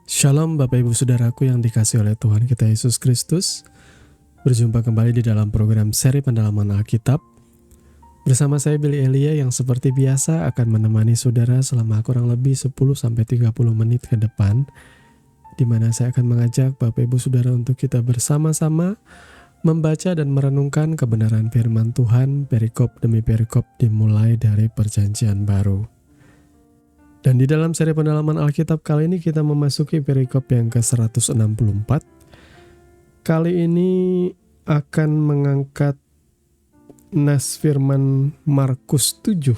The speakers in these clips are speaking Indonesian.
Shalom Bapak Ibu Saudaraku yang dikasihi oleh Tuhan kita Yesus Kristus. Berjumpa kembali di dalam program seri pendalaman Alkitab. Bersama saya Billy Elia yang seperti biasa akan menemani saudara selama kurang lebih 10-30 menit ke depan, di mana saya akan mengajak Bapak Ibu Saudara untuk kita bersama-sama membaca dan merenungkan kebenaran firman Tuhan perikop demi perikop dimulai dari Perjanjian Baru. Dan di dalam seri pendalaman Alkitab kali ini kita memasuki perikop yang ke-164. Kali ini akan mengangkat nas firman Markus 7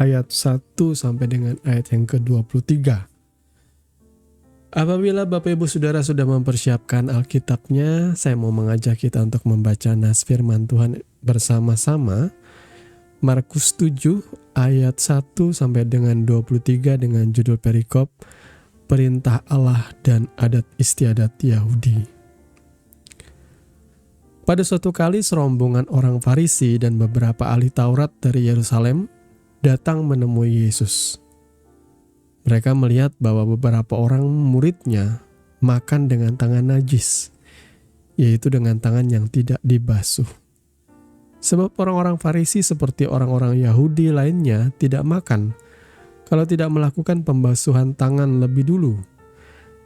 ayat 1 sampai dengan ayat yang ke-23. Apabila Bapak Ibu Saudara sudah mempersiapkan Alkitabnya, saya mau mengajak kita untuk membaca nas firman Tuhan bersama-sama. Markus 7 ayat 1 sampai dengan 23 dengan judul perikop Perintah Allah dan Adat Istiadat Yahudi. Pada suatu kali serombongan orang Farisi dan beberapa ahli Taurat dari Yerusalem datang menemui Yesus. Mereka melihat bahwa beberapa orang muridnya makan dengan tangan najis, yaitu dengan tangan yang tidak dibasuh. Sebab orang-orang Farisi seperti orang-orang Yahudi lainnya tidak makan kalau tidak melakukan pembasuhan tangan lebih dulu,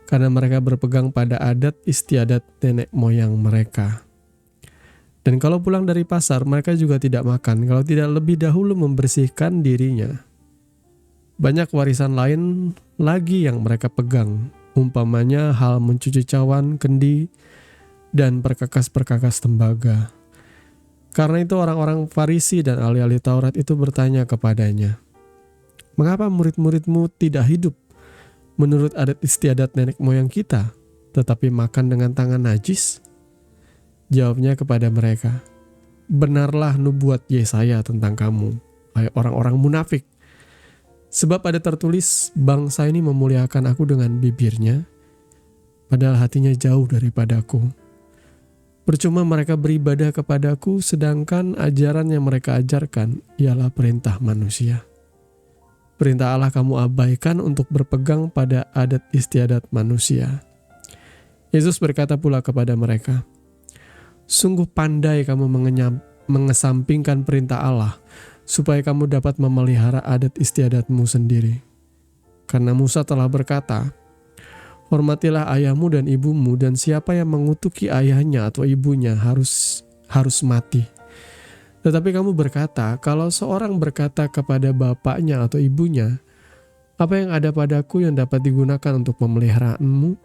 karena mereka berpegang pada adat istiadat nenek moyang mereka. Dan kalau pulang dari pasar, mereka juga tidak makan kalau tidak lebih dahulu membersihkan dirinya. Banyak warisan lain lagi yang mereka pegang, umpamanya hal mencuci cawan, kendi, dan perkakas-perkakas tembaga. Karena itu orang-orang Farisi dan ahli-ahli Taurat itu bertanya kepadanya, "Mengapa murid-muridmu tidak hidup menurut adat istiadat nenek moyang kita, tetapi makan dengan tangan najis?" Jawabnya kepada mereka, "Benarlah nubuat Yesaya tentang kamu, hai orang-orang munafik. Sebab ada tertulis, bangsa ini memuliakan aku dengan bibirnya, padahal hatinya jauh daripadaku. Percuma mereka beribadah kepadaku, sedangkan ajaran yang mereka ajarkan ialah perintah manusia. Perintah Allah kamu abaikan untuk berpegang pada adat istiadat manusia." Yesus berkata pula kepada mereka, "Sungguh pandai kamu mengesampingkan perintah Allah, supaya kamu dapat memelihara adat istiadatmu sendiri. Karena Musa telah berkata, hormatilah ayahmu dan ibumu, dan siapa yang mengutuki ayahnya atau ibunya harus mati. Tetapi kamu berkata, kalau seorang berkata kepada bapaknya atau ibunya, apa yang ada padaku yang dapat digunakan untuk pemeliharaanmu,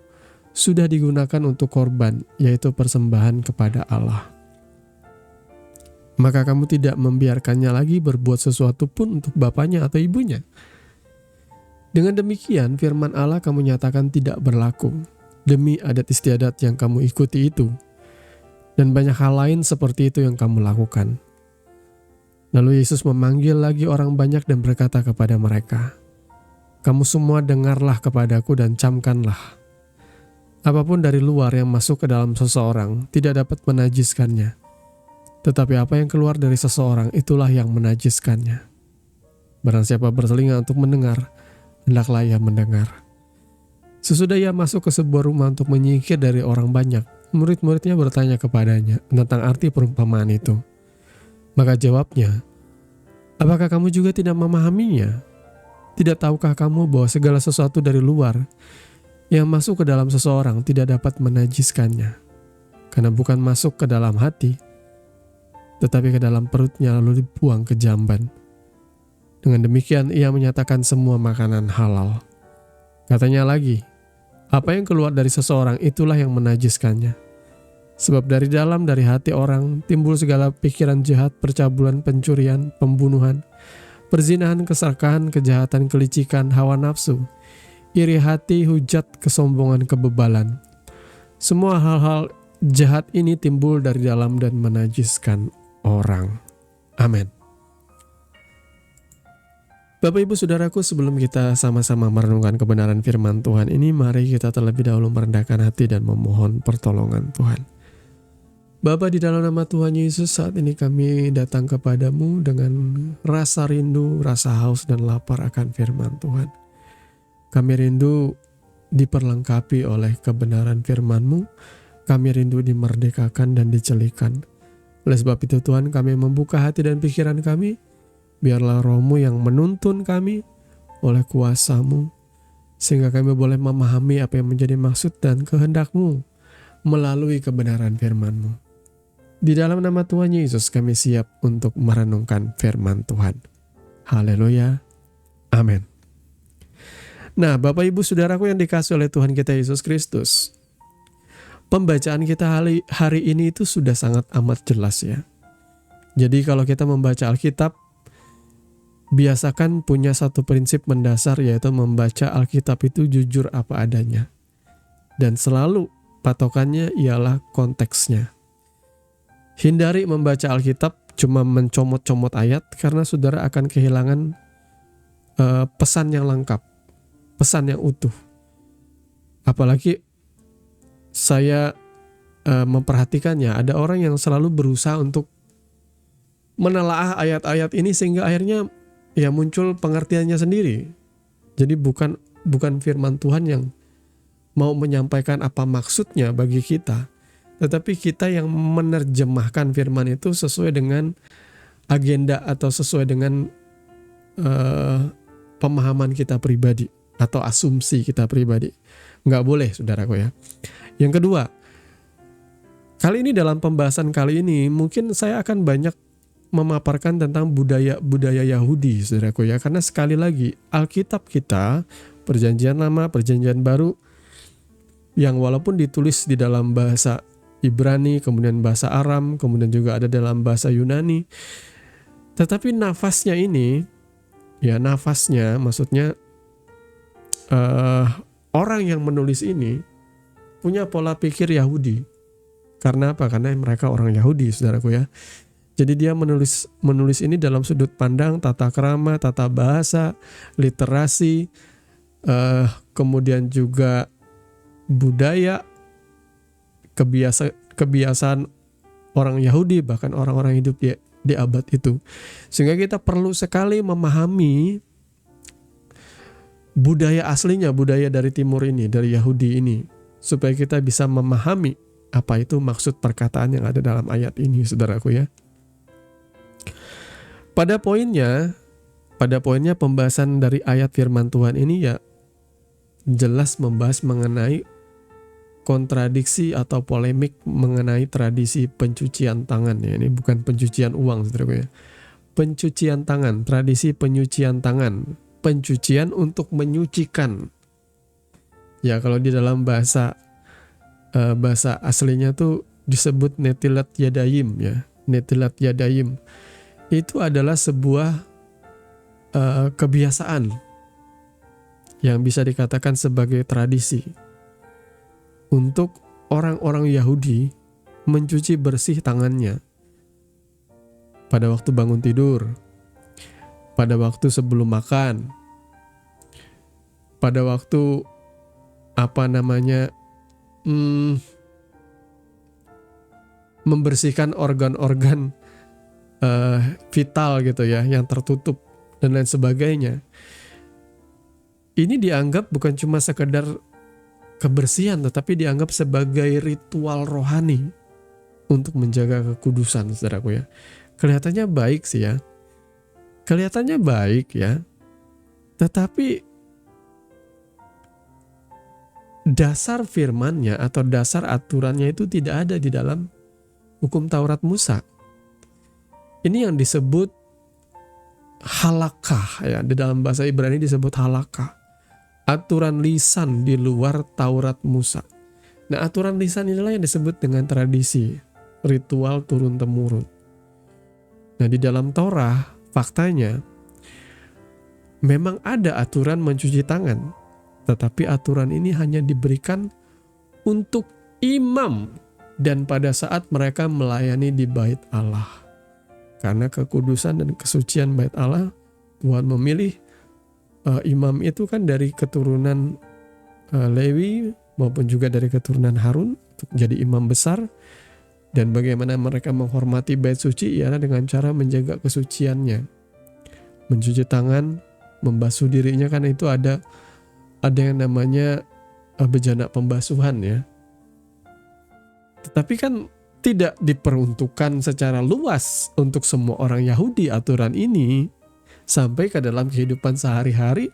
sudah digunakan untuk korban, yaitu persembahan kepada Allah. Maka kamu tidak membiarkannya lagi berbuat sesuatu pun untuk bapaknya atau ibunya. Dengan demikian firman Allah kamu nyatakan tidak berlaku demi adat istiadat yang kamu ikuti itu, dan banyak hal lain seperti itu yang kamu lakukan." Lalu Yesus memanggil lagi orang banyak dan berkata kepada mereka, "Kamu semua dengarlah kepadaku dan camkanlah. Apapun dari luar yang masuk ke dalam seseorang tidak dapat menajiskannya, tetapi apa yang keluar dari seseorang itulah yang menajiskannya. Barang siapa bertelinga untuk mendengar, hendaklah ia mendengar." Sesudah ia masuk ke sebuah rumah untuk menyingkir dari orang banyak, murid-muridnya bertanya kepadanya tentang arti perumpamaan itu. Maka jawabnya, "Apakah kamu juga tidak memahaminya? Tidak tahukah kamu bahwa segala sesuatu dari luar yang masuk ke dalam seseorang tidak dapat menajiskannya? Karena bukan masuk ke dalam hati, tetapi ke dalam perutnya lalu dibuang ke jamban. Dengan demikian ia menyatakan semua makanan halal." Katanya lagi, apa yang keluar dari seseorang itulah yang menajiskannya. Sebab dari dalam, dari hati orang, timbul segala pikiran jahat, percabulan, pencurian, pembunuhan, perzinahan, keserakahan, kejahatan, kelicikan, hawa nafsu, iri hati, hujat, kesombongan, kebebalan. Semua hal-hal jahat ini timbul dari dalam dan menajiskan orang. Amin. Bapak Ibu Saudaraku, sebelum kita sama-sama merenungkan kebenaran firman Tuhan ini, mari kita terlebih dahulu merendahkan hati dan memohon pertolongan Tuhan. Bapa, di dalam nama Tuhan Yesus, saat ini kami datang kepadamu dengan rasa rindu, rasa haus dan lapar akan firman Tuhan. Kami rindu diperlengkapi oleh kebenaran firman-Mu. Kami rindu dimerdekakan dan dicelikan. Oleh sebab itu Tuhan, kami membuka hati dan pikiran kami. Biarlah Roh-Mu yang menuntun kami oleh kuasa-Mu, sehingga kami boleh memahami apa yang menjadi maksud dan kehendak-Mu melalui kebenaran firman-Mu. Di dalam nama Tuhan Yesus kami siap untuk merenungkan firman Tuhan. Haleluya. Amin. Nah, Bapak Ibu Saudaraku yang dikasihi oleh Tuhan kita Yesus Kristus, pembacaan kita hari ini itu sudah sangat amat jelas ya. Jadi kalau kita membaca Alkitab, biasakan punya satu prinsip mendasar, yaitu membaca Alkitab itu jujur apa adanya. Dan selalu patokannya ialah konteksnya. Hindari membaca Alkitab cuma mencomot-comot ayat, karena saudara akan kehilangan pesan yang lengkap, pesan yang utuh. Apalagi saya memperhatikannya, ada orang yang selalu berusaha untuk menelaah ayat-ayat ini sehingga akhirnya ya muncul pengertiannya sendiri. Jadi bukan firman Tuhan yang mau menyampaikan apa maksudnya bagi kita, tetapi kita yang menerjemahkan firman itu sesuai dengan agenda atau sesuai dengan pemahaman kita pribadi atau asumsi kita pribadi. Nggak boleh, saudaraku ya. Yang kedua, kali ini dalam pembahasan kali ini mungkin saya akan banyak memaparkan tentang budaya Yahudi, saudaraku ya. Karena sekali lagi Alkitab kita, Perjanjian Lama, Perjanjian Baru, yang walaupun ditulis di dalam bahasa Ibrani, kemudian bahasa Aram, kemudian juga ada dalam bahasa Yunani, tetapi nafasnya ini, ya nafasnya maksudnya orang yang menulis ini punya pola pikir Yahudi. Karena apa? Karena mereka orang Yahudi, saudaraku ya. Jadi dia menulis ini dalam sudut pandang tata krama, tata bahasa, literasi, kemudian juga budaya, kebiasaan orang Yahudi, bahkan orang-orang hidup di abad itu. Sehingga kita perlu sekali memahami budaya aslinya, budaya dari timur ini, dari Yahudi ini, supaya kita bisa memahami apa itu maksud perkataan yang ada dalam ayat ini, saudaraku ya. Pada poinnya pembahasan dari ayat firman Tuhan ini ya jelas membahas mengenai kontradiksi atau polemik mengenai tradisi pencucian tangan ya. Ini bukan pencucian uang, saudaraku ya. Pencucian tangan, tradisi penyucian tangan, pencucian untuk menyucikan. Ya, kalau di dalam bahasa aslinya tuh disebut netilat yadayim ya. Netilat yadayim itu adalah sebuah kebiasaan yang bisa dikatakan sebagai tradisi untuk orang-orang Yahudi mencuci bersih tangannya pada waktu bangun tidur, pada waktu sebelum makan, pada waktu membersihkan organ-organ vital gitu ya, yang tertutup dan lain sebagainya. Ini dianggap bukan cuma sekedar kebersihan, tetapi dianggap sebagai ritual rohani untuk menjaga kekudusan, saudaraku ya. Kelihatannya baik sih ya. Kelihatannya baik ya. Tetapi dasar firmannya atau dasar aturannya itu tidak ada di dalam hukum Taurat Musa. Ini yang disebut halakah ya, di dalam bahasa Ibrani disebut halakah. Aturan lisan di luar Taurat Musa. Nah, aturan lisan inilah yang disebut dengan tradisi, ritual turun-temurun. Nah, di dalam Torah faktanya memang ada aturan mencuci tangan, tetapi aturan ini hanya diberikan untuk imam dan pada saat mereka melayani di bait Allah. Karena kekudusan dan kesucian bait Allah, Tuhan memilih imam itu kan dari keturunan Lewi maupun juga dari keturunan Harun untuk jadi imam besar. Dan bagaimana mereka menghormati bait suci ialah dengan cara menjaga kesuciannya, mencuci tangan, membasuh dirinya, kan itu ada yang namanya bejana pembasuhan ya. Tetapi kan tidak diperuntukkan secara luas untuk semua orang Yahudi aturan ini, sampai ke dalam kehidupan sehari-hari,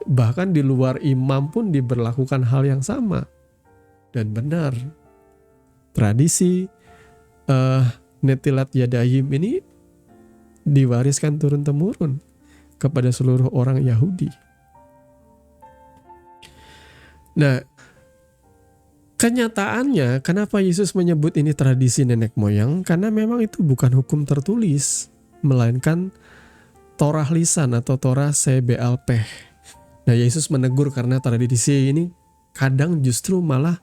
bahkan di luar imam pun diberlakukan hal yang sama. Dan benar, tradisi Netilat Yadayim ini diwariskan turun-temurun kepada seluruh orang Yahudi. Nah, kenyataannya kenapa Yesus menyebut ini tradisi nenek moyang? Karena memang itu bukan hukum tertulis, melainkan Torah lisan atau Torah Sebe'al-Peh. Nah, Yesus menegur karena tradisi ini kadang justru malah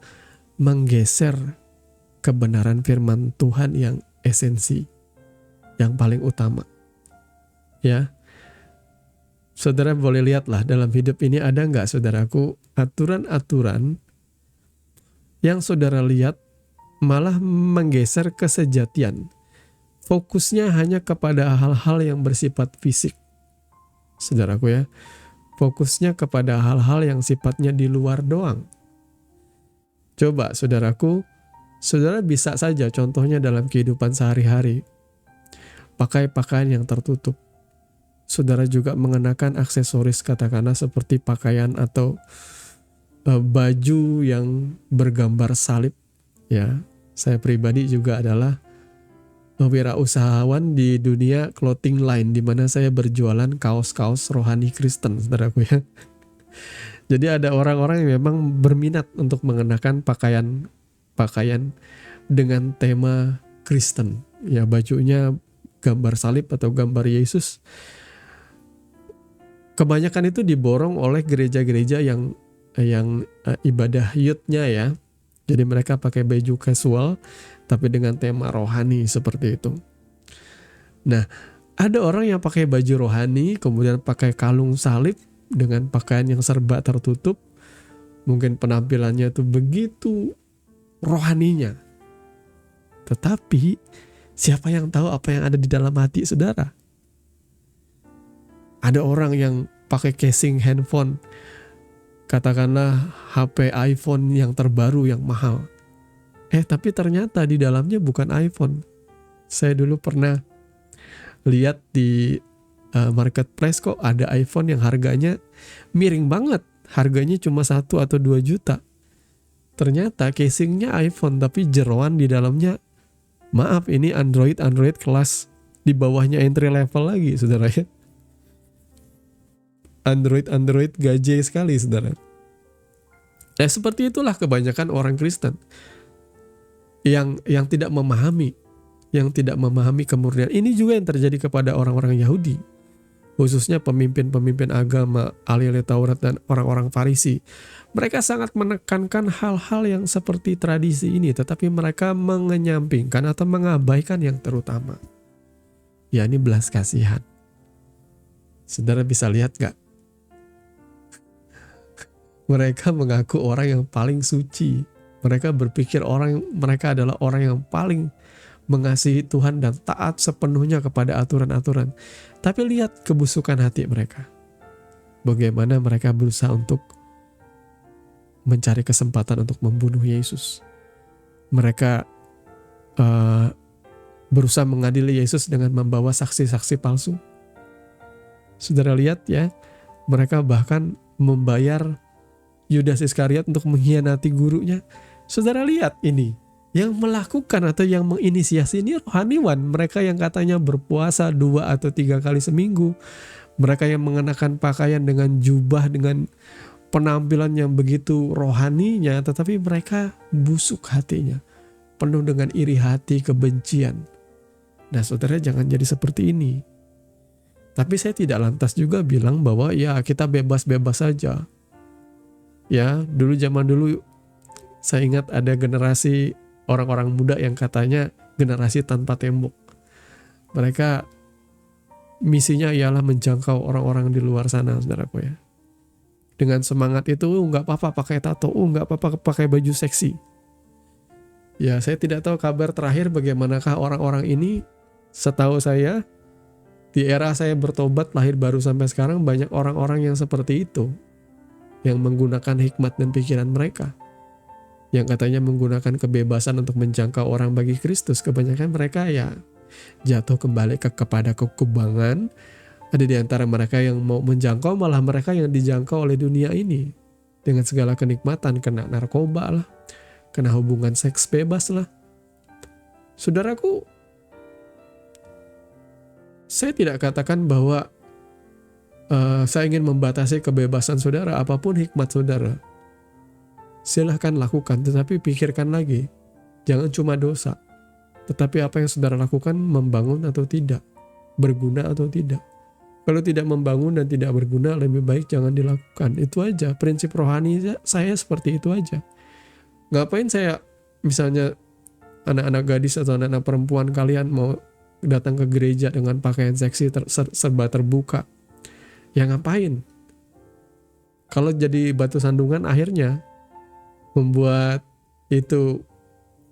menggeser kebenaran firman Tuhan yang esensi, yang paling utama. Ya, saudara boleh lihatlah dalam hidup ini ada nggak, saudaraku, aturan-aturan yang saudara lihat malah menggeser kesejatian. Fokusnya hanya kepada hal-hal yang bersifat fisik. Saudaraku ya, fokusnya kepada hal-hal yang sifatnya di luar doang. Coba saudaraku, saudara bisa saja contohnya dalam kehidupan sehari-hari, pakai pakaian yang tertutup. Saudara juga mengenakan aksesoris katakanlah seperti pakaian atau baju yang bergambar salib. Ya, saya pribadi juga adalah wirausahawan di dunia clothing line, di mana saya berjualan kaos-kaos rohani Kristen, saudaraku ya. Jadi ada orang-orang yang memang berminat untuk mengenakan pakaian dengan tema Kristen. Ya, bajunya gambar salib atau gambar Yesus. Kebanyakan itu diborong oleh gereja-gereja yang ibadah youth-nya ya. Jadi mereka pakai baju casual tapi dengan tema rohani seperti itu. Nah, ada orang yang pakai baju rohani kemudian pakai kalung salib dengan pakaian yang serba tertutup. Mungkin penampilannya itu begitu rohaninya. Tetapi siapa yang tahu apa yang ada di dalam hati saudara? Ada orang yang pakai casing handphone, katakanlah HP iPhone yang terbaru yang mahal. Tapi ternyata di dalamnya bukan iPhone. Saya dulu pernah lihat di marketplace kok ada iPhone yang harganya miring banget. Harganya cuma 1 atau 2 juta. Ternyata casingnya iPhone tapi jeroan di dalamnya, maaf ini Android kelas di bawahnya entry level lagi saudara ya. Android gaje sekali saudara. Seperti itulah kebanyakan orang Kristen yang tidak memahami kemurnian. Ini juga yang terjadi kepada orang-orang Yahudi, khususnya pemimpin-pemimpin agama, ahli-ahli Taurat dan orang-orang Farisi. Mereka sangat menekankan hal-hal yang seperti tradisi ini, tetapi mereka mengenyampingkan atau mengabaikan yang terutama, yakni belas kasihan. Saudara bisa lihat gak? Mereka mengaku orang yang paling suci. Mereka berpikir mereka adalah orang yang paling mengasihi Tuhan dan taat sepenuhnya kepada aturan-aturan. Tapi lihat kebusukan hati mereka. Bagaimana mereka berusaha untuk mencari kesempatan untuk membunuh Yesus. Mereka berusaha mengadili Yesus dengan membawa saksi-saksi palsu. Saudara lihat ya, mereka bahkan membayar Yudas Iskariot untuk mengkhianati gurunya. Saudara lihat ini, yang melakukan atau yang menginisiasi ini rohaniwan. Mereka yang katanya berpuasa 2 atau 3 kali seminggu. Mereka yang mengenakan pakaian dengan jubah, dengan penampilan yang begitu rohaninya, tetapi mereka busuk hatinya, penuh dengan iri hati, kebencian. Nah saudara, jangan jadi seperti ini. Tapi saya tidak lantas juga bilang bahwa ya kita bebas-bebas saja. Ya, zaman dulu saya ingat ada generasi orang-orang muda yang katanya generasi tanpa tembok. Mereka misinya ialah menjangkau orang-orang di luar sana, saudaraku ya. Dengan semangat itu, nggak apa-apa pakai tato, nggak apa-apa pakai baju seksi. Ya, saya tidak tahu kabar terakhir bagaimanakah orang-orang ini. Setahu saya, di era saya bertobat lahir baru sampai sekarang banyak orang-orang yang seperti itu. yang menggunakan hikmat dan pikiran mereka, yang katanya menggunakan kebebasan untuk menjangkau orang bagi Kristus. Kebanyakan mereka ya jatuh kembali kepada kekubangan. Ada di antara mereka yang mau menjangkau, malah mereka yang dijangkau oleh dunia ini dengan segala kenikmatan, kena narkoba lah, kena hubungan seks bebas lah. Saudaraku, saya tidak katakan bahwa saya ingin membatasi kebebasan saudara. Apapun hikmat saudara, silahkan lakukan, tetapi pikirkan lagi. Jangan cuma dosa, tetapi apa yang saudara lakukan membangun atau tidak, berguna atau tidak. Kalau tidak membangun dan tidak berguna, lebih baik jangan dilakukan. Itu aja, prinsip rohani saya seperti itu aja. Ngapain saya, misalnya anak-anak gadis atau anak-anak perempuan kalian mau datang ke gereja dengan pakaian seksi serba terbuka, ya ngapain? Kalau jadi batu sandungan akhirnya membuat itu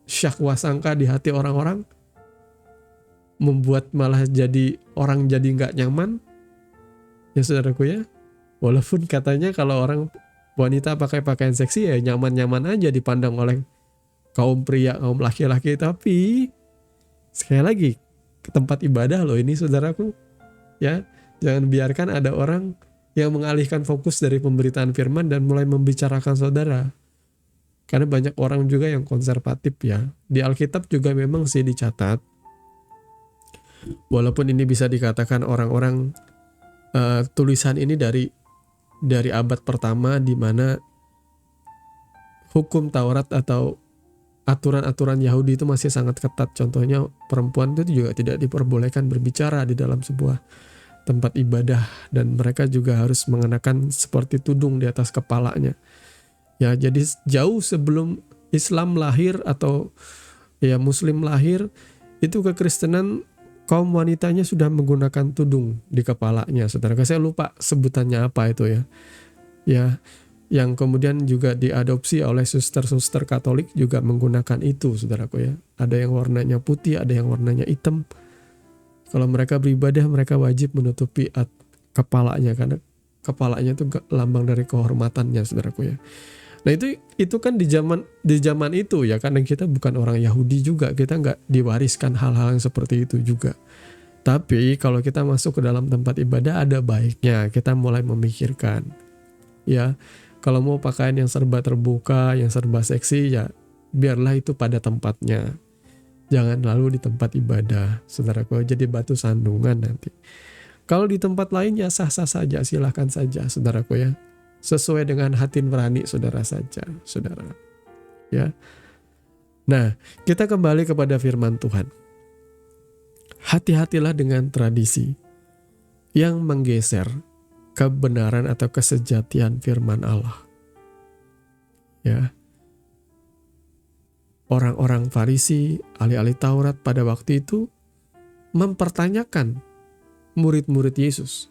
syahwat sangka di hati orang-orang, membuat malah jadi orang jadi nggak nyaman. Ya saudaraku ya, walaupun katanya kalau orang wanita pakai pakaian seksi ya nyaman-nyaman aja dipandang oleh kaum pria, kaum laki-laki, tapi sekali lagi ke tempat ibadah loh ini saudaraku ya. Jangan biarkan ada orang yang mengalihkan fokus dari pemberitaan firman dan mulai membicarakan saudara. Karena banyak orang juga yang konservatif ya. Di Alkitab juga memang sih dicatat, walaupun ini bisa dikatakan orang-orang tulisan ini dari abad pertama, di mana hukum Taurat atau aturan-aturan Yahudi itu masih sangat ketat. Contohnya perempuan itu juga tidak diperbolehkan berbicara di dalam sebuah tempat ibadah, dan mereka juga harus mengenakan seperti tudung di atas kepalanya. Ya, jadi jauh sebelum Islam lahir atau ya Muslim lahir, itu kekristenan kaum wanitanya sudah menggunakan tudung di kepalanya. Saudara, saya lupa sebutannya apa itu ya. Ya, yang kemudian juga diadopsi oleh suster-suster Katolik juga menggunakan itu, saudaraku ya. Ada yang warnanya putih, ada yang warnanya hitam. Kalau mereka beribadah, mereka wajib menutupi kepalanya, karena kepalanya itu lambang dari kehormatannya, saudaraku ya. Nah itu kan di zaman itu ya, karena kita bukan orang Yahudi juga, kita nggak diwariskan hal-hal yang seperti itu juga. Tapi kalau kita masuk ke dalam tempat ibadah, ada baiknya kita mulai memikirkan ya, kalau mau pakaian yang serba terbuka, yang serba seksi, ya biarlah itu pada tempatnya. Jangan lalu di tempat ibadah, saudaraku, jadi batu sandungan nanti. Kalau di tempat lain ya sah-sah saja, silahkan saja, saudaraku ya. Sesuai dengan hati nurani saudara saja, saudara. Ya. Nah, kita kembali kepada firman Tuhan. Hati-hatilah dengan tradisi yang menggeser kebenaran atau kesejatian firman Allah. Ya. Orang-orang Farisi, ahli-ahli Taurat pada waktu itu mempertanyakan murid-murid Yesus.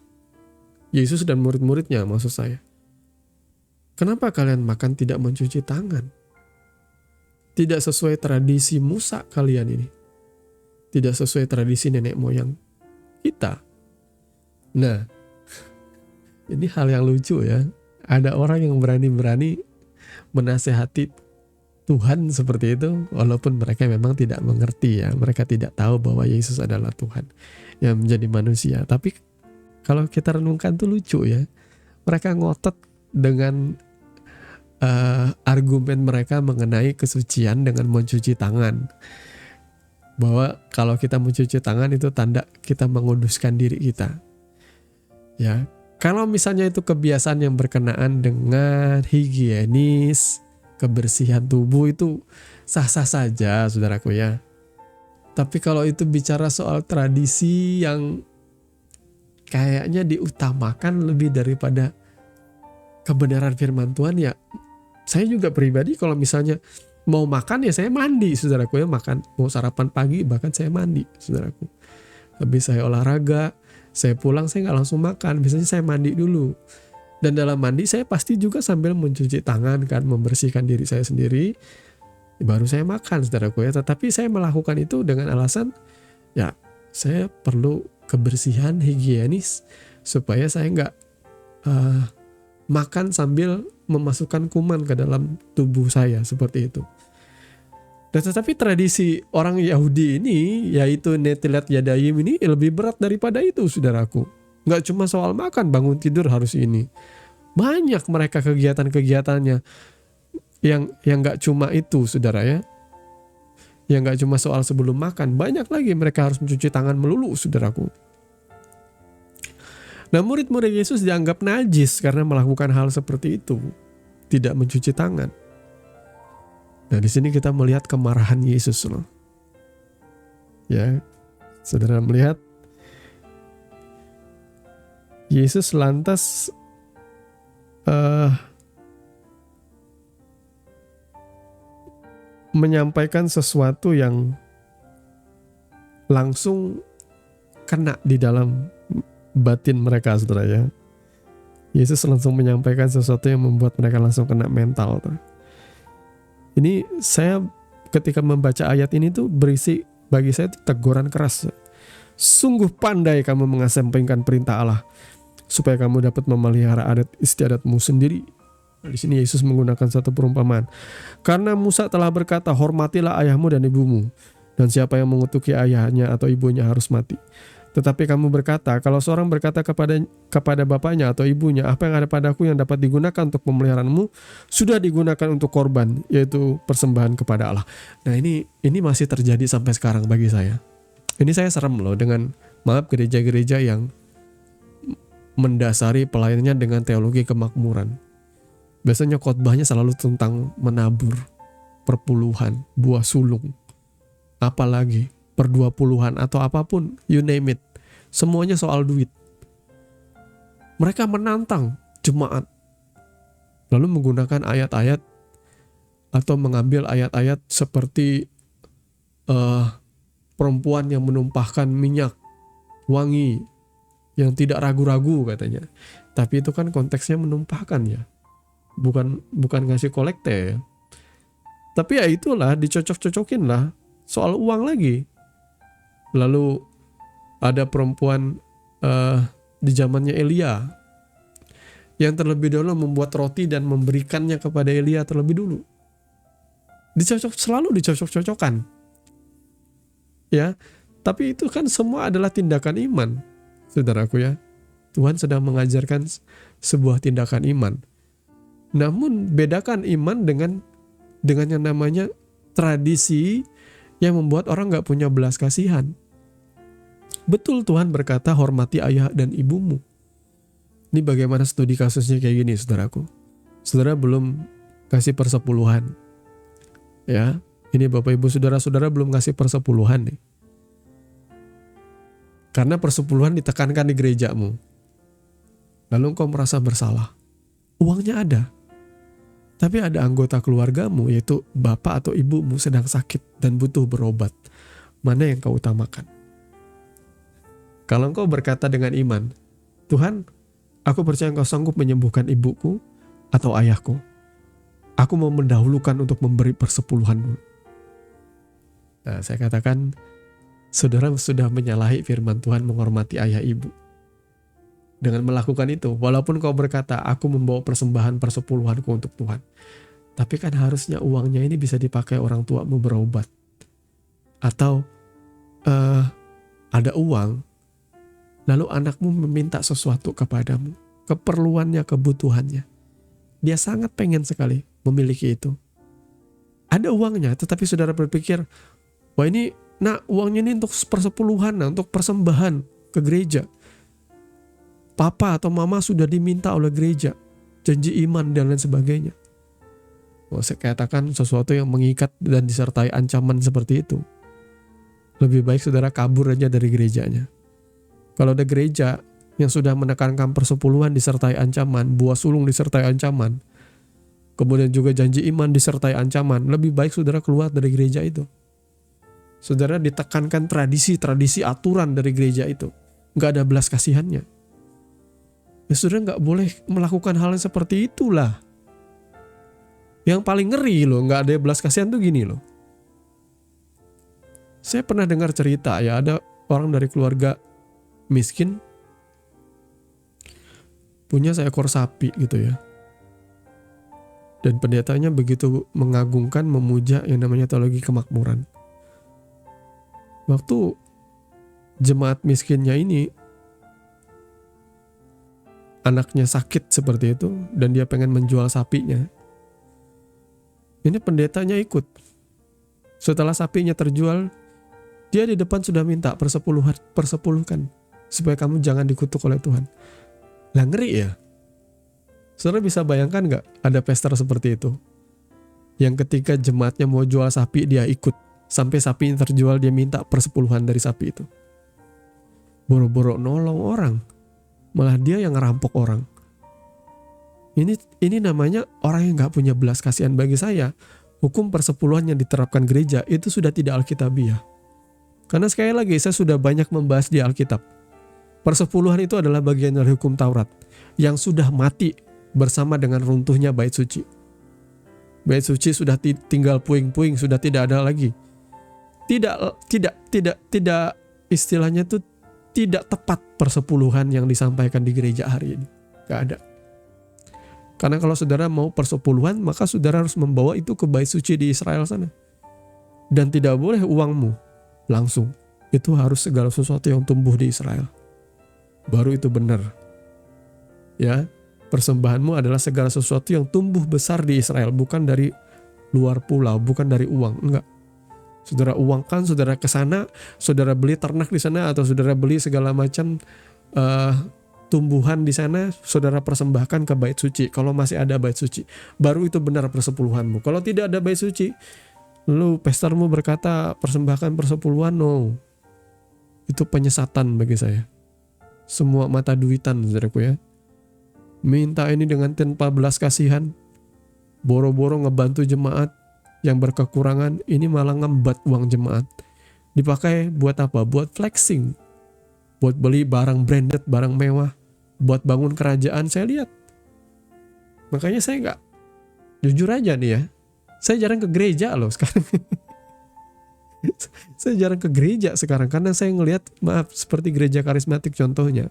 Yesus dan murid-muridnya maksud saya. Kenapa kalian makan tidak mencuci tangan? Tidak sesuai tradisi Musa kalian ini. Tidak sesuai tradisi nenek moyang kita. Nah, ini hal yang lucu ya. Ada orang yang berani-berani menasehati Tuhan seperti itu, walaupun mereka memang tidak mengerti ya. Mereka tidak tahu bahwa Yesus adalah Tuhan yang menjadi manusia. Tapi kalau kita renungkan tuh lucu ya. Mereka ngotot dengan argumen mereka mengenai kesucian dengan mencuci tangan. Bahwa kalau kita mencuci tangan itu tanda kita menguduskan diri kita. Ya, kalau misalnya itu kebiasaan yang berkenaan dengan higienis, kebersihan tubuh, itu sah-sah saja, saudaraku ya. Tapi kalau itu bicara soal tradisi yang kayaknya diutamakan lebih daripada kebenaran firman Tuhan, ya saya juga pribadi kalau misalnya mau makan ya saya mandi, saudaraku ya. Makan, mau sarapan pagi bahkan saya mandi, saudaraku. Habis saya olahraga, saya pulang saya nggak langsung makan, biasanya saya mandi dulu. Dan dalam mandi saya pasti juga sambil mencuci tangan kan, membersihkan diri saya sendiri, baru saya makan, saudaraku ya. Tetapi saya melakukan itu dengan alasan ya saya perlu kebersihan higienis supaya saya nggak makan sambil memasukkan kuman ke dalam tubuh saya seperti itu. Dan tetapi tradisi orang Yahudi ini, yaitu Netilat Yadayim ini lebih berat daripada itu, saudaraku. Nggak cuma soal makan, bangun tidur harus ini. Banyak mereka kegiatan-kegiatannya yang nggak cuma itu, saudara ya. Yang nggak cuma soal sebelum makan, banyak lagi mereka harus mencuci tangan melulu, saudaraku. Nah, murid-murid Yesus dianggap najis karena melakukan hal seperti itu, tidak mencuci tangan. Nah, di sini kita melihat kemarahan Yesus loh. Ya, saudara melihat Yesus lantas menyampaikan sesuatu yang langsung kena di dalam batin mereka, saudara ya. Yesus langsung menyampaikan sesuatu yang membuat mereka langsung kena mental tuh. Ini saya ketika membaca ayat ini tuh berisi bagi saya teguran keras. Sungguh pandai kamu mengesampingkan perintah Allah supaya kamu dapat memelihara adat istiadatmu sendiri. Di sini Yesus menggunakan satu perumpamaan. Karena Musa telah berkata, hormatilah ayahmu dan ibumu, dan siapa yang mengutuki ayahnya atau ibunya harus mati. Tetapi kamu berkata, kalau seorang berkata kepada bapaknya atau ibunya, apa yang ada padaku yang dapat digunakan untuk pemeliharaanmu, sudah digunakan untuk korban, yaitu persembahan kepada Allah. Nah, ini masih terjadi sampai sekarang bagi saya. Ini saya serem loh dengan, maaf, gereja-gereja yang mendasari pelayanannya dengan teologi kemakmuran. Biasanya khotbahnya selalu tentang menabur, perpuluhan, buah sulung, apalagi per-20-an atau apapun, you name it. Semuanya soal duit. Mereka menantang jemaat, lalu menggunakan ayat-ayat atau mengambil ayat-ayat seperti perempuan yang menumpahkan minyak wangi yang tidak ragu-ragu katanya. Tapi itu kan konteksnya menumpahkan ya, bukan ngasih kolekte ya. Tapi ya itulah, dicocok-cocokin lah soal uang lagi. Lalu ada perempuan di zamannya Elia yang terlebih dahulu membuat roti dan memberikannya kepada Elia terlebih dulu. Selalu dicocok-cocokkan. Ya, tapi itu kan semua adalah tindakan iman, saudaraku ya. Tuhan sedang mengajarkan sebuah tindakan iman. Namun bedakan iman dengan yang namanya tradisi yang membuat orang gak punya belas kasihan. Betul Tuhan berkata hormati ayah dan ibumu. Ini bagaimana studi kasusnya kayak gini, saudaraku. Saudara belum kasih persepuluhan. Ya, ini Bapak Ibu saudara-saudara belum kasih persepuluhan nih. Karena persepuluhan ditekankan di gerejamu. Lalu engkau merasa bersalah. Uangnya ada. Tapi ada anggota keluargamu, yaitu bapak atau ibumu sedang sakit dan butuh berobat. Mana yang kau utamakan? Kalau engkau berkata dengan iman, Tuhan, aku percaya engkau sanggup menyembuhkan ibuku atau ayahku. Aku mau mendahulukan untuk memberi persepuluhan dulu. Nah, saya katakan, saudara sudah menyalahi firman Tuhan menghormati ayah ibu. Dengan melakukan itu, walaupun kau berkata, aku membawa persembahan persepuluhanku untuk Tuhan. Tapi kan harusnya uangnya ini bisa dipakai orang tuamu berobat. Atau ada uang, lalu anakmu meminta sesuatu kepadamu. Keperluannya, kebutuhannya. Dia sangat pengen sekali memiliki itu. Ada uangnya, tetapi saudara berpikir, wah ini, nah uangnya ini untuk persepuluhan, nah, untuk persembahan ke gereja. Papa atau mama sudah diminta oleh gereja, janji iman dan lain sebagainya. Saya katakan sesuatu yang mengikat dan disertai ancaman seperti itu. Lebih baik saudara kabur aja dari gerejanya. Kalau ada gereja yang sudah menekankan persepuluhan disertai ancaman, buah sulung disertai ancaman, kemudian juga janji iman disertai ancaman, lebih baik saudara keluar dari gereja itu. Saudara ditekankan tradisi aturan dari gereja itu. Gak ada belas kasihannya. Ya saudara gak boleh melakukan hal yang seperti itulah. Yang paling ngeri loh, gak ada belas kasihan tuh gini loh. Saya pernah dengar cerita ya, ada orang dari keluarga miskin punya seekor sapi gitu ya. Dan pendetanya begitu mengagungkan, memuja yang namanya teologi kemakmuran. Waktu jemaat miskinnya ini, anaknya sakit seperti itu, dan dia pengen menjual sapinya. Ini pendetanya ikut. Setelah sapinya terjual, dia di depan sudah minta persepuluhkan. Supaya kamu jangan dikutuk oleh Tuhan. Lah ngeri ya. Saudara bisa bayangkan gak ada pester seperti itu? Yang ketika jemaatnya mau jual sapi, dia ikut. Sampai sapinya terjual, dia minta persepuluhan dari sapi itu. Boro-boro nolong orang. Malah dia yang ngerampok orang. Ini namanya orang yang gak punya belas kasihan. Bagi saya, hukum persepuluhan yang diterapkan gereja itu sudah tidak alkitabiah. Karena sekali lagi, saya sudah banyak membahas di Alkitab. Persepuluhan itu adalah bagian dari hukum Taurat yang sudah mati bersama dengan runtuhnya bait suci. Bait suci sudah tinggal puing-puing, sudah tidak ada lagi. Tidak istilahnya itu tidak tepat persepuluhan yang disampaikan di gereja hari ini. Gak ada. Karena kalau saudara mau persepuluhan, maka saudara harus membawa itu ke bait suci di Israel sana. Dan tidak boleh uangmu langsung. Itu harus segala sesuatu yang tumbuh di Israel. Baru itu benar. Ya, persembahanmu adalah segala sesuatu yang tumbuh besar di Israel, bukan dari luar pulau, bukan dari uang, enggak. Saudara uangkan, saudara ke sana, saudara beli ternak di sana, atau saudara beli segala macam tumbuhan di sana, saudara persembahkan ke bait suci. Kalau masih ada bait suci, baru itu benar persepuluhanmu. Kalau tidak ada bait suci, lalu pastormu berkata persembahkan persepuluhan, no. Itu penyesatan bagi saya. Semua mata duitan, saudaraku ya. Minta ini dengan tanpa belas kasihan. Boro-boro ngebantu jemaat yang berkekurangan, ini malah ngembat uang jemaat. Dipakai buat apa? Buat flexing. Buat beli barang branded, barang mewah. Buat bangun kerajaan, saya lihat. Makanya saya nggak, jujur aja nih ya, saya jarang ke gereja loh sekarang. Saya jarang ke gereja sekarang karena saya ngelihat, maaf, seperti gereja karismatik contohnya,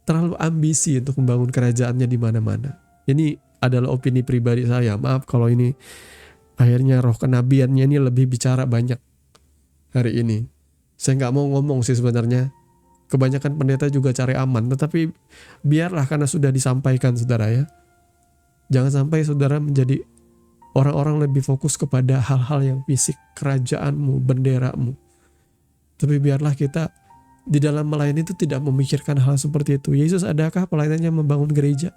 terlalu ambisi untuk membangun kerajaannya di mana-mana. Ini adalah opini pribadi saya. Maaf kalau ini akhirnya roh kenabiannya ini lebih bicara banyak hari ini. Saya nggak mau ngomong sih sebenarnya. Kebanyakan pendeta juga cari aman, tetapi biarlah karena sudah disampaikan saudara ya. Jangan sampai saudara menjadi orang-orang lebih fokus kepada hal-hal yang fisik, kerajaanmu, benderamu. Tapi biarlah kita di dalam melayani itu tidak memikirkan hal seperti itu. Yesus adakah pelayanannya membangun gereja?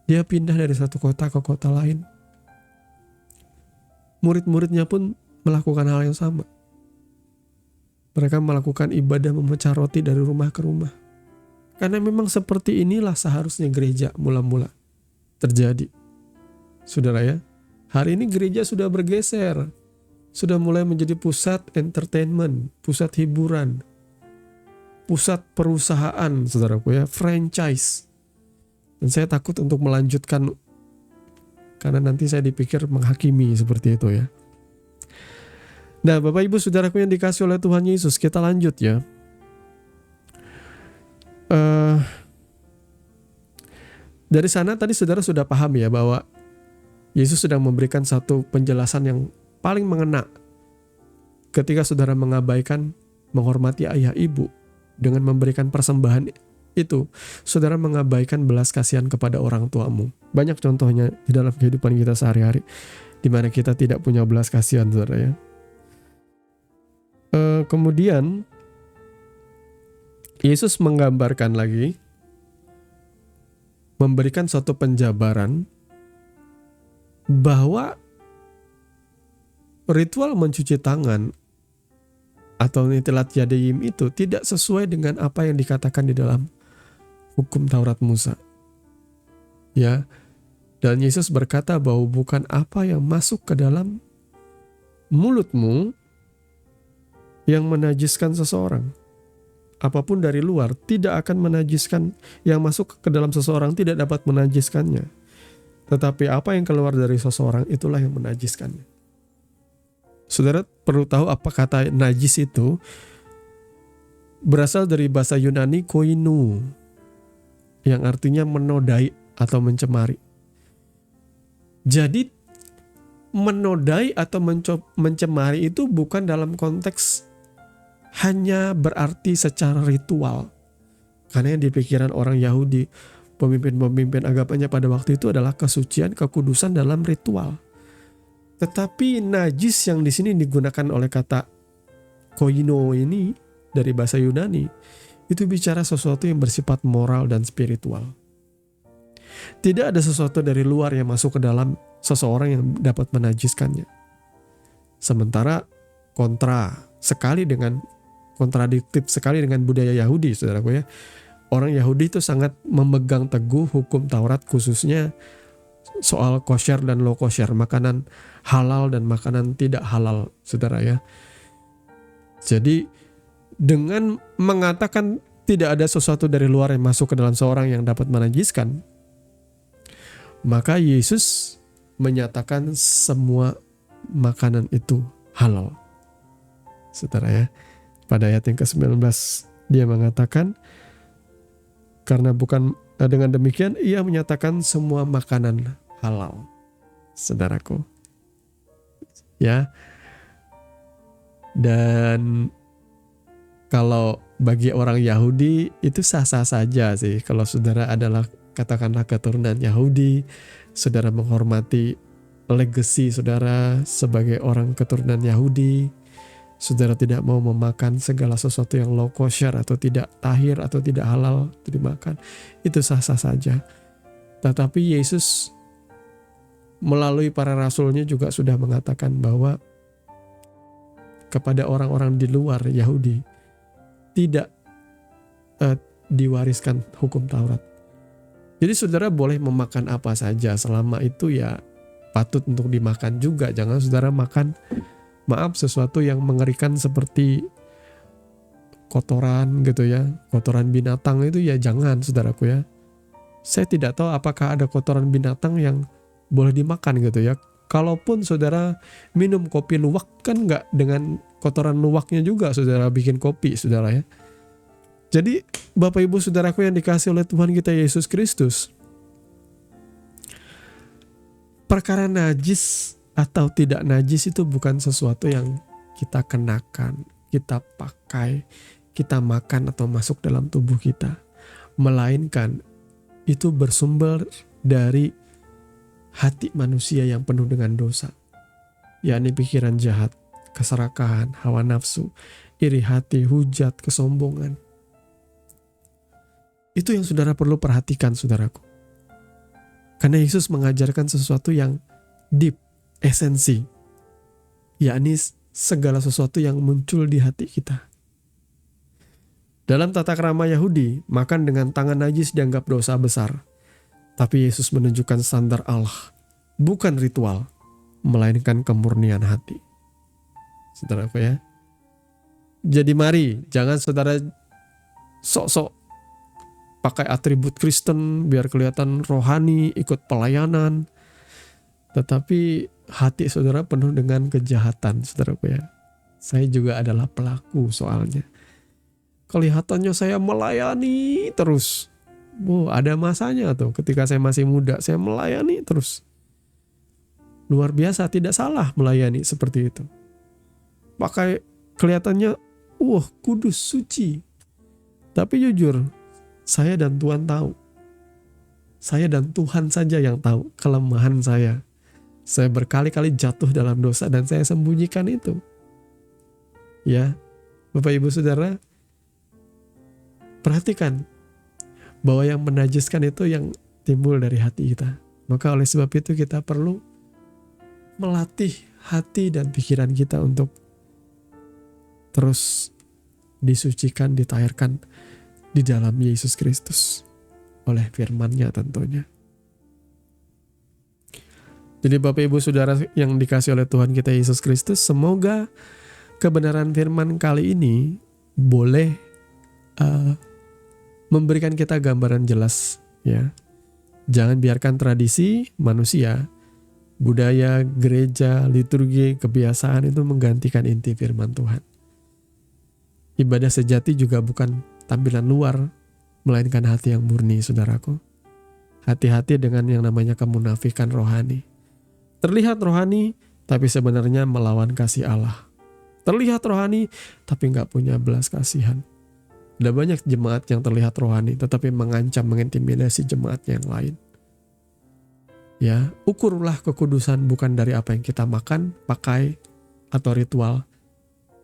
Dia pindah dari satu kota ke kota lain. Murid-muridnya pun melakukan hal yang sama. Mereka melakukan ibadah memecah roti dari rumah ke rumah. Karena memang seperti inilah seharusnya gereja mula-mula terjadi. Saudara ya, hari ini gereja sudah bergeser. Sudah mulai menjadi pusat entertainment, pusat hiburan, pusat perusahaan, saudaraku ya, franchise. Dan saya takut untuk melanjutkan karena nanti saya dipikir menghakimi seperti itu ya. Nah, Bapak Ibu saudaraku yang dikasih oleh Tuhan Yesus, kita lanjut ya. Dari sana tadi saudara sudah paham ya bahwa Yesus sedang memberikan satu penjelasan yang paling mengena ketika saudara mengabaikan menghormati ayah ibu dengan memberikan persembahan itu, saudara mengabaikan belas kasihan kepada orang tuamu. Banyak contohnya di dalam kehidupan kita sehari-hari di mana kita tidak punya belas kasihan, saudara ya. Kemudian Yesus menggambarkan lagi, memberikan suatu penjabaran bahwa ritual mencuci tangan atau nitilat yadayim itu tidak sesuai dengan apa yang dikatakan di dalam hukum Taurat Musa. Ya, dan Yesus berkata bahwa bukan apa yang masuk ke dalam mulutmu yang menajiskan seseorang. Apapun dari luar tidak akan menajiskan, yang masuk ke dalam seseorang tidak dapat menajiskannya. Tetapi apa yang keluar dari seseorang itulah yang menajiskannya. Saudara perlu tahu apa kata najis itu berasal dari bahasa Yunani koinu. yang artinya menodai atau mencemari. Jadi menodai atau mencemari itu bukan dalam konteks hanya berarti secara ritual. Karena yang di pikiran orang Yahudi, pemimpin-pemimpin agamanya pada waktu itu adalah kesucian, kekudusan dalam ritual. Tetapi najis yang di sini digunakan oleh kata koino ini dari bahasa Yunani, itu bicara sesuatu yang bersifat moral dan spiritual. Tidak ada sesuatu dari luar yang masuk ke dalam seseorang yang dapat menajiskannya. Sementara kontradiktif sekali dengan budaya Yahudi, saudaraku ya. Orang Yahudi itu sangat memegang teguh hukum Taurat, khususnya soal kosher dan low kosher, makanan halal dan makanan tidak halal, saudara ya. Jadi dengan mengatakan tidak ada sesuatu dari luar yang masuk ke dalam seorang yang dapat menajiskan, maka Yesus menyatakan semua makanan itu halal. Saudara ya, pada ayat yang ke-19 dia mengatakan, karena dengan demikian ia menyatakan semua makanan halal. Saudaraku. Ya. Dan kalau bagi orang Yahudi itu sah-sah saja sih. Kalau saudara adalah katakanlah keturunan Yahudi, saudara menghormati legacy saudara sebagai orang keturunan Yahudi, saudara tidak mau memakan segala sesuatu yang low kosher atau tidak tahir atau tidak halal itu dimakan, itu sah-sah saja. Tetapi Yesus melalui para rasulnya juga sudah mengatakan bahwa kepada orang-orang di luar Yahudi tidak diwariskan hukum Taurat. Jadi saudara boleh memakan apa saja selama itu ya patut untuk dimakan juga. Jangan saudara makan sesuatu yang mengerikan seperti kotoran gitu ya, kotoran binatang itu ya jangan, saudaraku ya. Saya tidak tahu apakah ada kotoran binatang yang boleh dimakan gitu ya. Kalaupun saudara minum kopi luwak kan nggak dengan kotoran luwaknya juga saudara bikin kopi, saudara ya. Jadi Bapak Ibu saudaraku yang dikasih oleh Tuhan kita Yesus Kristus, perkara najis atau tidak najis itu bukan sesuatu yang kita kenakan, kita pakai, kita makan atau masuk dalam tubuh kita. Melainkan itu bersumber dari hati manusia yang penuh dengan dosa, yakni pikiran jahat, keserakahan, hawa nafsu, iri hati, hujat, kesombongan. Itu yang saudara perlu perhatikan, saudaraku. Karena Yesus mengajarkan sesuatu yang deep, esensi, yakni segala sesuatu yang muncul di hati kita. Dalam tata krama Yahudi, makan dengan tangan najis dianggap dosa besar. Tapi Yesus menunjukkan standar Allah, bukan ritual, melainkan kemurnian hati. Saudaraku ya. Jadi mari, jangan saudara sok-sok pakai atribut Kristen biar kelihatan rohani, ikut pelayanan. Tetapi hati saudara penuh dengan kejahatan, saudaraku ya. Saya juga adalah pelaku soalnya. Kelihatannya saya melayani terus. Ada masanya tuh ketika saya masih muda, saya melayani terus. Luar biasa, tidak salah melayani seperti itu. Pakai kelihatannya, kudus, suci. Tapi jujur, saya dan Tuhan tahu. Saya dan Tuhan saja yang tahu kelemahan saya. Saya berkali-kali jatuh dalam dosa dan saya sembunyikan itu. Ya, Bapak Ibu Saudara, perhatikan bahwa yang menajiskan itu yang timbul dari hati kita. Maka oleh sebab itu kita perlu melatih hati dan pikiran kita untuk terus disucikan, ditahirkan di dalam Yesus Kristus oleh firman-Nya tentunya. Jadi Bapak Ibu Saudara yang dikasih oleh Tuhan kita Yesus Kristus, semoga kebenaran firman kali ini boleh memberikan kita gambaran jelas ya. Jangan biarkan tradisi manusia, budaya, gereja, liturgi, kebiasaan itu menggantikan inti firman Tuhan. Ibadah sejati juga bukan tampilan luar, melainkan hati yang murni, saudaraku. Hati-hati dengan yang namanya kemunafikan rohani. Terlihat rohani, tapi sebenarnya melawan kasih Allah. Terlihat rohani, tapi nggak punya belas kasihan. Ada banyak jemaat yang terlihat rohani, tetapi mengancam, mengintimidasi jemaat yang lain. Ya, ukurlah kekudusan bukan dari apa yang kita makan, pakai, atau ritual.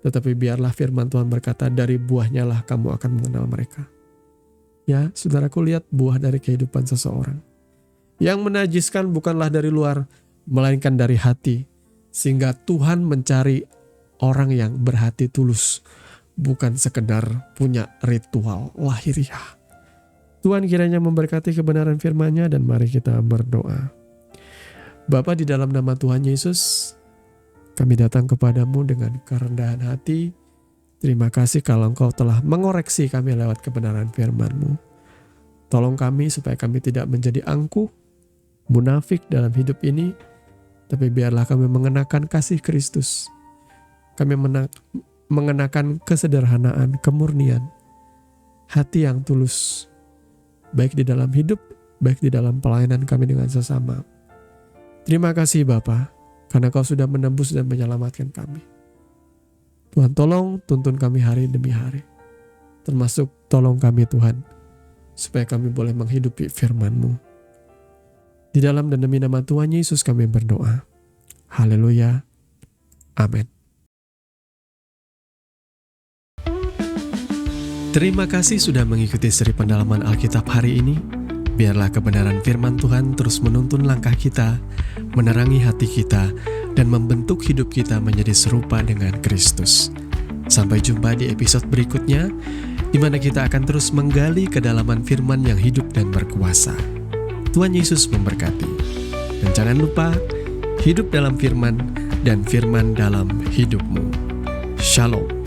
Tetapi biarlah firman Tuhan berkata, dari buahnya lah kamu akan mengenal mereka. Ya, saudaraku, lihat buah dari kehidupan seseorang. Yang menajiskan bukanlah dari luar, melainkan dari hati. Sehingga Tuhan mencari orang yang berhati tulus, bukan sekedar punya ritual lahiriah. Tuhan kiranya memberkati kebenaran firman-Nya, dan mari kita berdoa. Bapa, di dalam nama Tuhan Yesus, kami datang kepadamu dengan kerendahan hati. Terima kasih kalau Engkau telah mengoreksi kami lewat kebenaran firman-Mu. Tolong kami supaya kami tidak menjadi angkuh, munafik dalam hidup ini, tapi biarlah kami mengenakan kasih Kristus. Kami mengenakan kesederhanaan, kemurnian, hati yang tulus, baik di dalam hidup, baik di dalam pelayanan kami dengan sesama. Terima kasih Bapa, karena Kau sudah menembus dan menyelamatkan kami. Tuhan, tolong tuntun kami hari demi hari. Termasuk tolong kami Tuhan, supaya kami boleh menghidupi firman-Mu. Di dalam dan demi nama Tuhan Yesus kami berdoa. Haleluya. Amin. Terima kasih sudah mengikuti seri pendalaman Alkitab hari ini. Biarlah kebenaran firman Tuhan terus menuntun langkah kita, menerangi hati kita, dan membentuk hidup kita menjadi serupa dengan Kristus. Sampai jumpa di episode berikutnya, di mana kita akan terus menggali kedalaman firman yang hidup dan berkuasa. Tuhan Yesus memberkati. Dan jangan lupa, hidup dalam firman dan firman dalam hidupmu. Shalom.